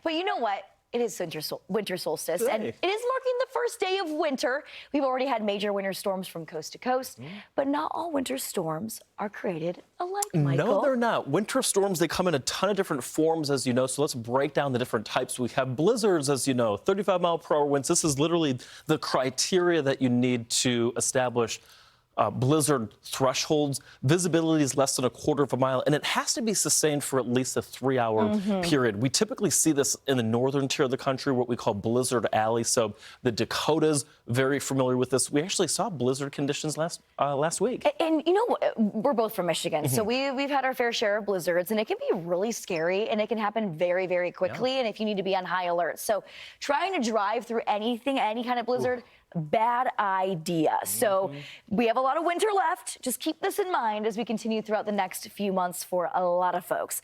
But you know what? It is winter solstice, and Hey. it is marking the first day of winter. We've already had major winter storms from coast to coast, but not all winter storms are created alike, Michael. No, they're not. Winter storms, they come in a ton of different forms, as you know, so let's break down the different types. We have blizzards, as you know, 35-mile-per-hour winds. This is literally the criteria that you need to establish blizzard thresholds. Visibility is less than a quarter of a mile, and it has to be sustained for at least a 3-hour period. We typically see this in the northern tier of the country, what we call Blizzard Alley. So the Dakotas, very familiar with this. We actually saw blizzard conditions last week. And you know, we're both from Michigan, so we've had our fair share of blizzards, and it can be really scary, and it can happen very, very quickly, and if you need to be on high alert. So trying to drive through any kind of blizzard, bad idea. So we have a lot of winter left. Just keep this in mind as we continue throughout the next few months for a lot of folks.